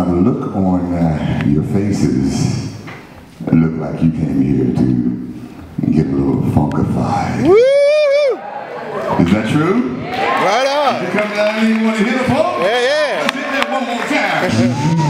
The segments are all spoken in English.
Now the look on your faces look like you came here to get a little funkified. Woo! Is that true? Right on. Did you come down and you want to hit a folk? Yeah, yeah. Let's hit that one more time.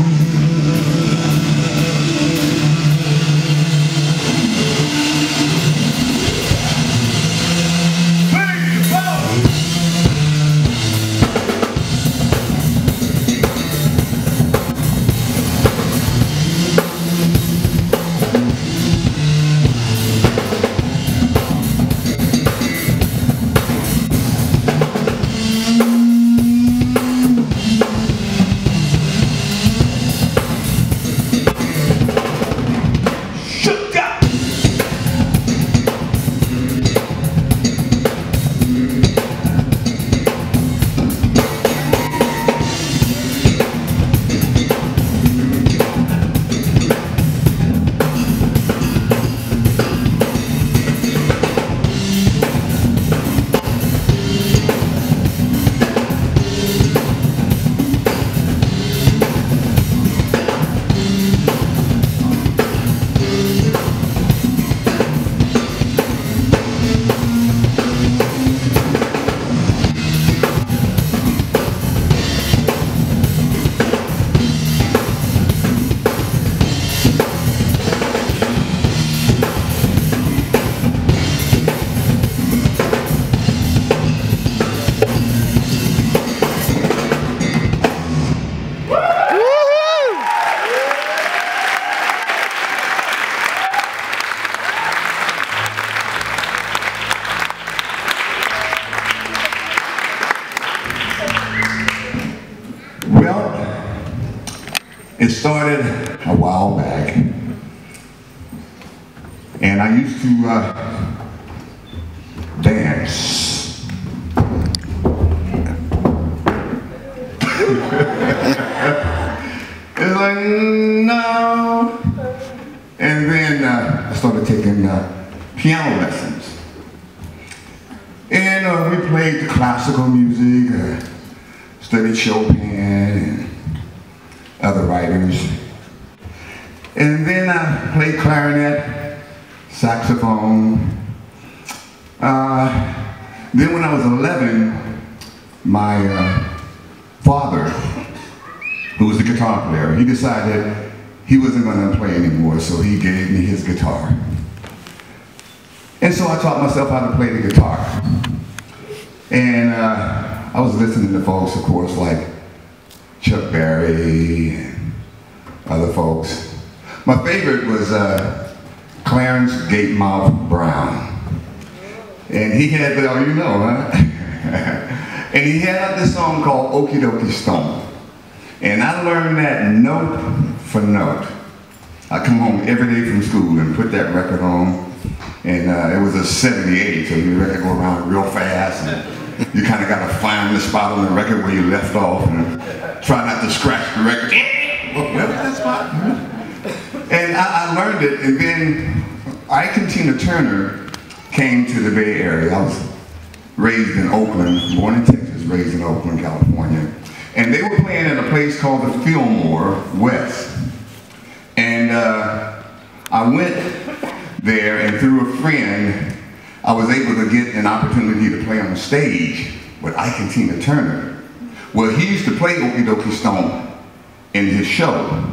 It started a while back, and I used to dance. It's like, no. And then I started taking piano lessons. And we played the classical music, studied Chopin and other writers. And then I played clarinet, saxophone. Then when I was 11, my father, who was a guitar player, he decided he wasn't going to play anymore, so he gave me his guitar. And so I taught myself how to play the guitar. And I was listening to folks, of course, like Chuck Berry and other folks. My favorite was Clarence Gatemouth Brown. And he had, well, you know, huh? And he had this song called Okie Dokie Stone. And I learned that note for note. I come home every day from school and put that record on. And it was a 78, so the record go around real fast. And you kind of got to find the spot on the record where you left off and try not to scratch the record. Well, that spot. And I learned it, and then Ike Tina Turner came to the Bay Area. I was raised in Oakland, born in Texas, raised in Oakland, California. And they were playing at a place called the Fillmore West. And I went there, and through a friend, I was able to get an opportunity to play on stage with Ike and Tina Turner. Well, he used to play Okie Dokie Stone in his show.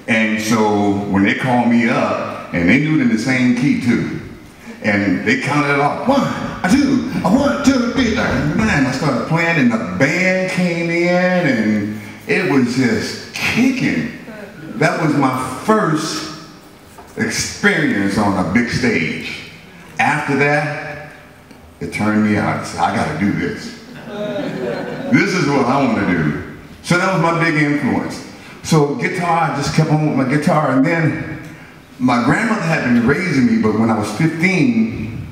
And so when they called me up, and they knew it in the same key too, and they counted it off, 1, 2, 1, 2, 3, and I started playing, and the band came in, and it was just kicking. That was my first experience on a big stage. After that, it turned me out. I said, I gotta do this. This is what I want to do. So that was my big influence. So guitar, I just kept on with my guitar, and then my grandmother had been raising me, but when I was 15,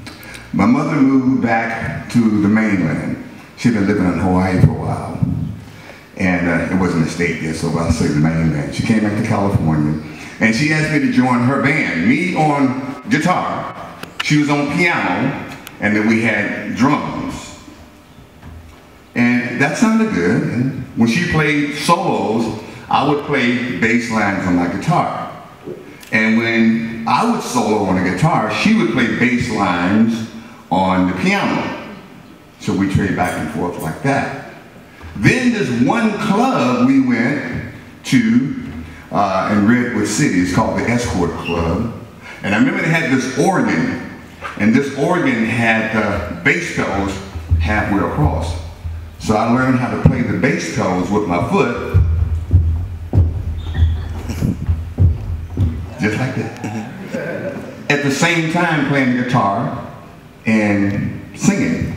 my mother moved back to the mainland. She'd been living in Hawaii for a while. And it wasn't a state yet, so I'll say the mainland. She came back to California, and she asked me to join her band. Me on guitar, she was on piano, and then we had drums. And that sounded good. And when she played solos, I would play bass lines on my guitar. And when I would solo on the guitar, she would play bass lines on the piano. So we trade back and forth like that. Then there's one club we went to in Redwood City. It's called the Escort Club. And I remember they had this organ. And this organ had bass pedals halfway across. So I learned how to play the bass pedals with my foot. Just like that. At the same time playing the guitar and singing.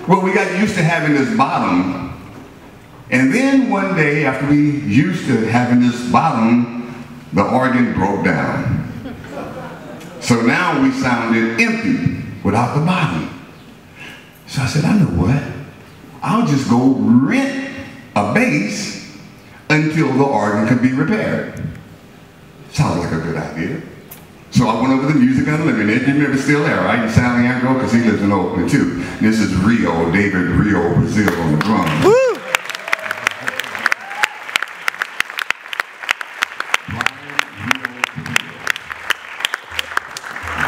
Well, we got used to having this bottom. And then one day, after we used to having this bottom, the organ broke down. So now we sounded empty without the bottom. So I said, I know what? I'll just go rent a bass until the organ could be repaired. Sounds like a good idea. So I went over to Music Unlimited. You remember still there, right? You sound Leandro, because he lives in Oakland too. This is Rio, David Rio Brazil on the drums. Woo!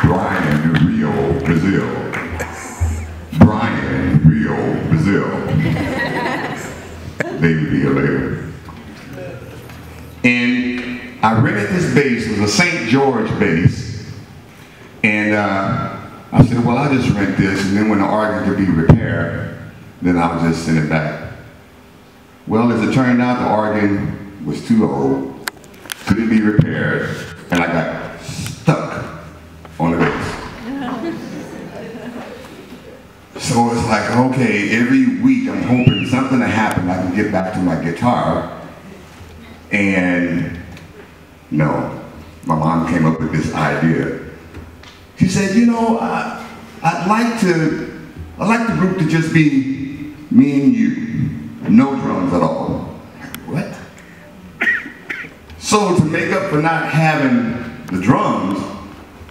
Brian Rio Brazil. Brian Rio Brazil. They will be here later. And I rented this bass. It was a St. George bass. And I said, well, I'll just rent this, and then when the organ could be repaired, then I'll just send it back. Well, as it turned out, the organ was too old, couldn't be repaired, and I got stuck on the bass. So it's like, okay, every week I'm hoping something will happen, I can get back to my guitar. And no, my mom came up with this idea. She said, you know, I'd like the group to just be me and you, no drums at all. What? So to make up for not having the drums,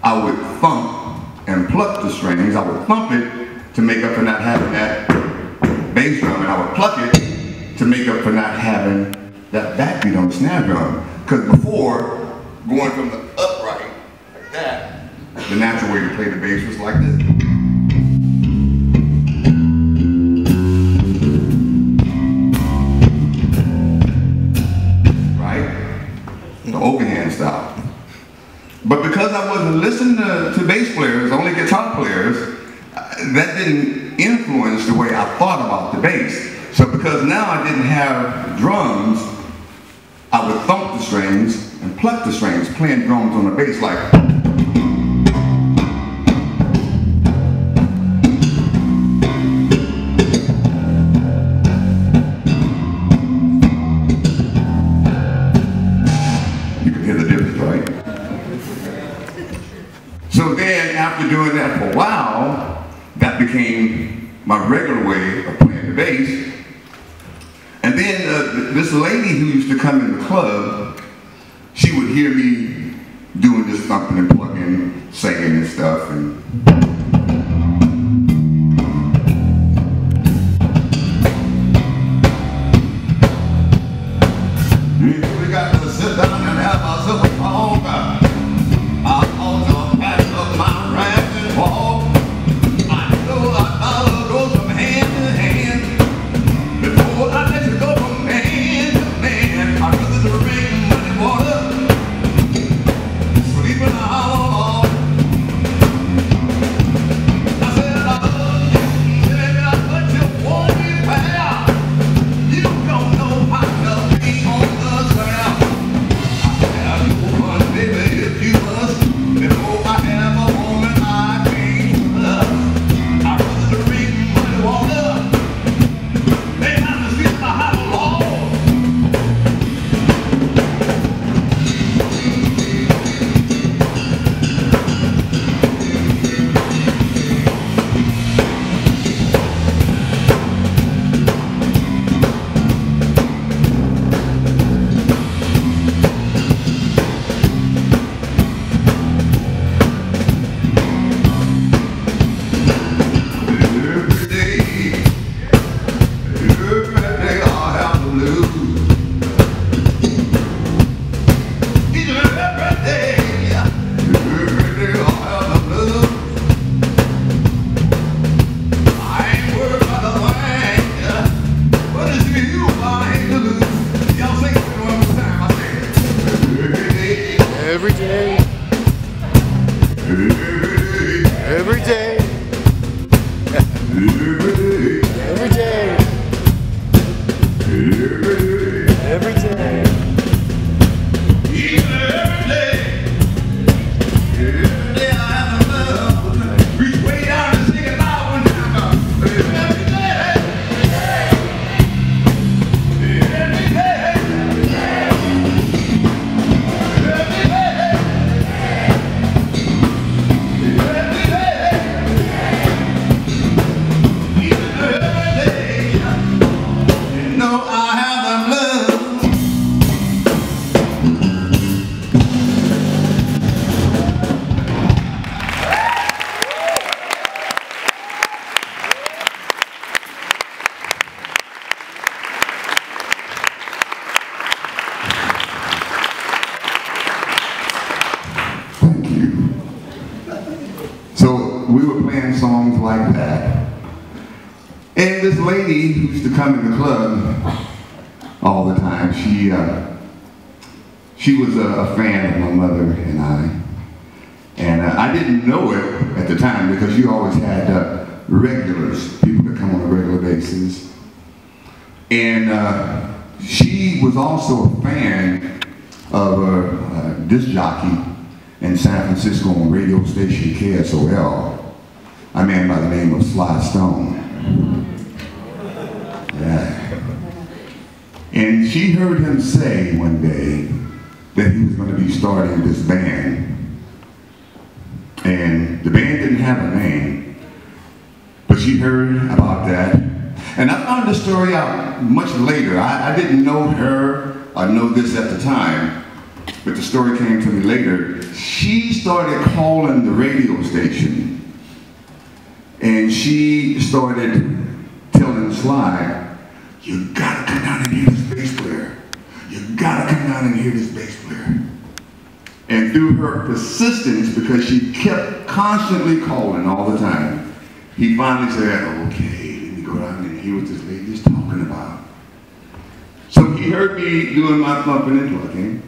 I would thump and pluck the strings. I would thump it to make up for not having that bass drum, and I would pluck it to make up for not having that backbeat on the snare drum. Because before, going from the upright, like that, the natural way to play the bass was like this. Right? The open hand style. But because I wasn't listening to bass players, only guitar players, that didn't influence the way I thought about the bass. So because now I didn't have drums, I would thump the strings and pluck the strings, playing drums on the bass like. You can hear the difference, right? So then, after doing that for a while, that became my regular way of playing the bass. And then this lady who used to come in the club, she would hear me doing this thumping and plucking, singing and stuff. And we got to sit down and have ourselves a talk. I also pack up my rags and walk. I know our goes from hand to hand. Before I let you go from man to man, I'd rather the rain, money, water, sleeping all. like that. And this lady who used to come in the club all the time, she was a fan of my mother and I. And I didn't know it at the time because you always had regulars, people that come on a regular basis. And she was also a fan of a disc jockey in San Francisco on radio station KSOL, a man by the name of Sly Stone. Yeah. And she heard him say one day that he was going to be starting this band. And the band didn't have a name, but she heard about that. And I found the story out much later. I didn't know her or know this at the time, but the story came to me later. She started calling the radio station, and she started telling Sly, "You gotta come down and hear this bass player. You gotta come down and hear this bass player." And through her persistence, because she kept constantly calling all the time, he finally said, "Okay, let me go down and hear what this lady is talking about." So he heard me doing my thumping and plucking,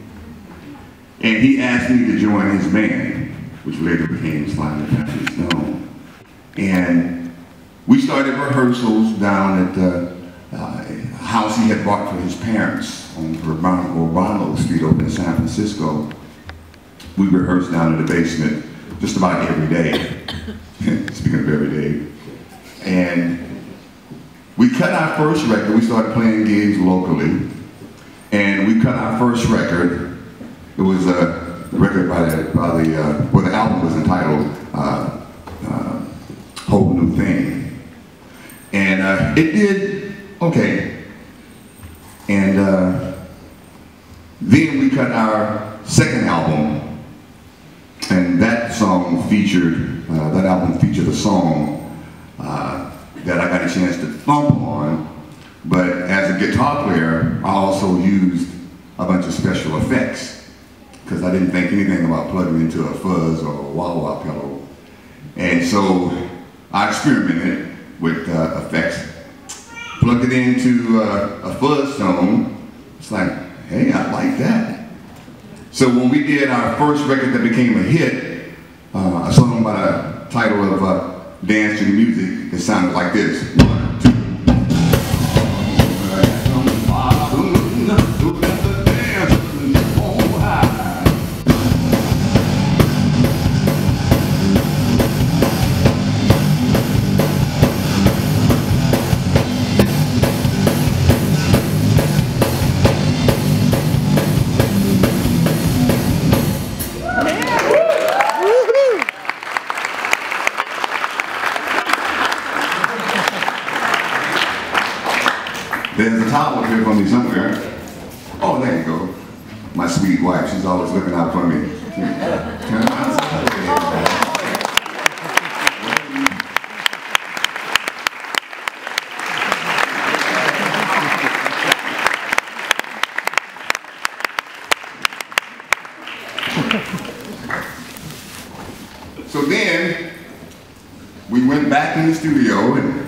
and he asked me to join his band, which later became Sly and the Family Stone. And we started rehearsals down at the house he had bought for his parents on Urbano Street over in San Francisco. We rehearsed down in the basement just about every day. Speaking of every day. And we cut our first record. We started playing gigs locally. And we cut our first record. It was a record well, the album was entitled Whole New Thing. And it did okay. And then we cut our second album. And that song featured, that album featured a song that I got a chance to thump on, but as a guitar player, I also used a bunch of special effects because I didn't think anything about plugging into a fuzz or a wah-wah pillow. And so I experimented with effects, plugged it into a fuzz tone. It's like, hey, I like that. So when we did our first record that became a hit, a song by the title of Dance to the Music, it sounded like this. 1, 2. There's a towel here for me somewhere. Oh, there you go. My sweet wife, she's always looking out for me. So then, we went back in the studio and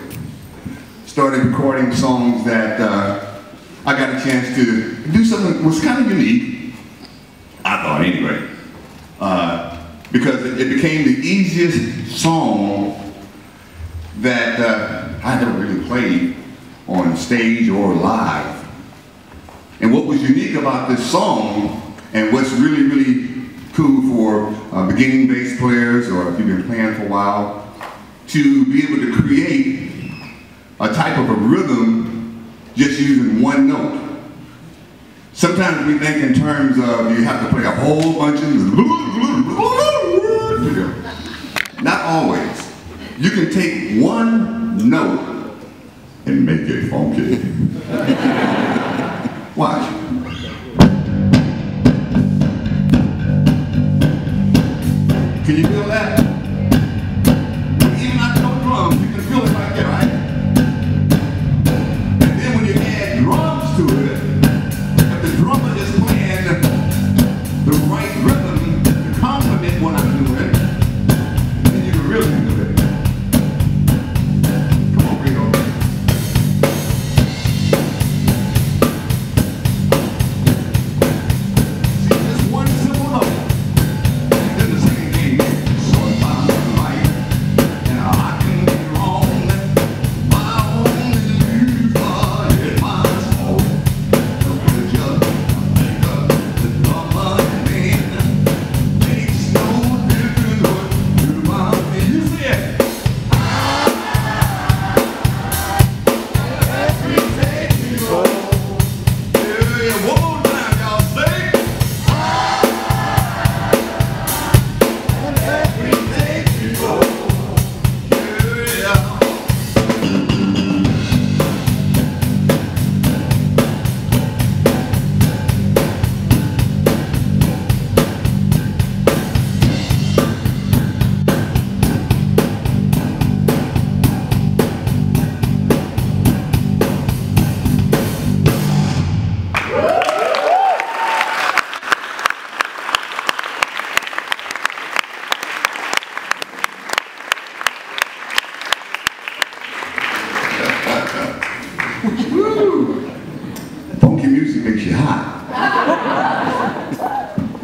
started recording songs that I got a chance to do something that was kind of unique, I thought anyway, because it became the easiest song that I had ever really played on stage or live. And what was unique about this song, and what's really, really cool for beginning bass players, or if you've been playing for a while, to be able to create a type of a rhythm just using one note. Sometimes we think in terms of you have to play a whole bunch of, not always. You can take one note and make it funky. Watch. Can you feel that? Even not no drums, you can feel it right there, right? And then when you add drums to it, if the drummer is playing the right rhythm to complement what I'm doing, then you can really do it.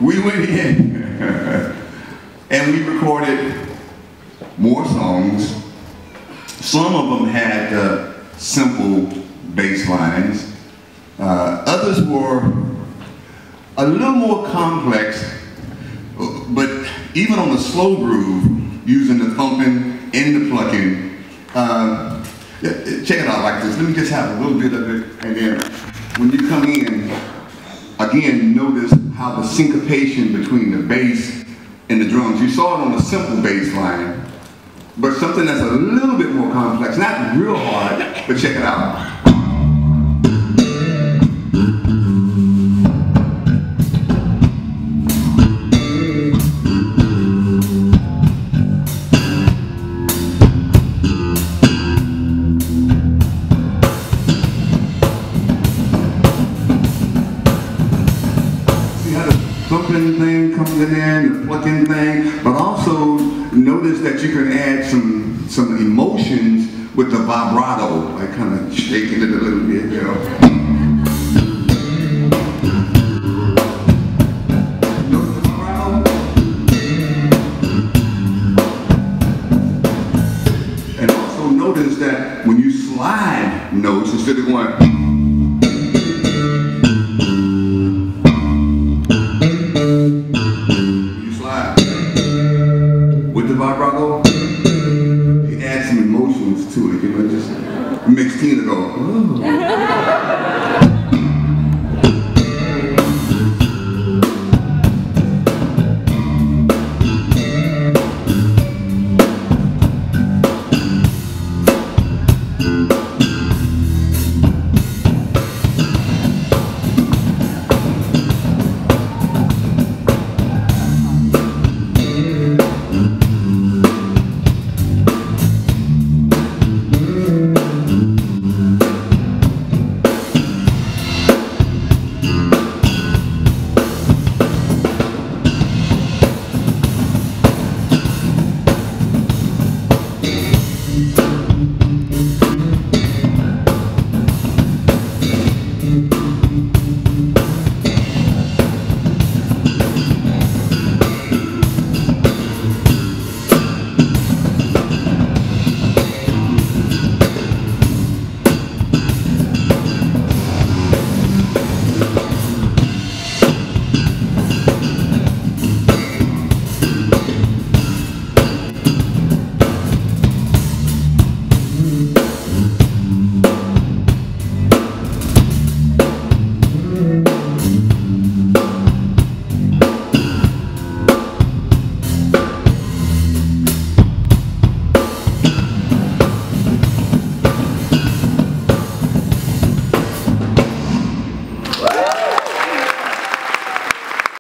we went in and we recorded more songs. Some of them had simple bass lines. Others were a little more complex, but even on the slow groove, using the thumping and the plucking. Check it out like this. Let me just have a little bit of it, and then when you come in, again, notice how the syncopation between the bass and the drums. You saw it on the simple bass line, but something that's a little bit more complex, not real hard, but check it out. Thumping thing comes in there, the plucking thing, but also notice that you can add some emotions with the vibrato, like kind of shaking it a little bit, you know. Notice the vibrato? And also notice that when you slide notes, instead of going vibrato, you add some emotions to it, you know, just makes Tina go, ooh.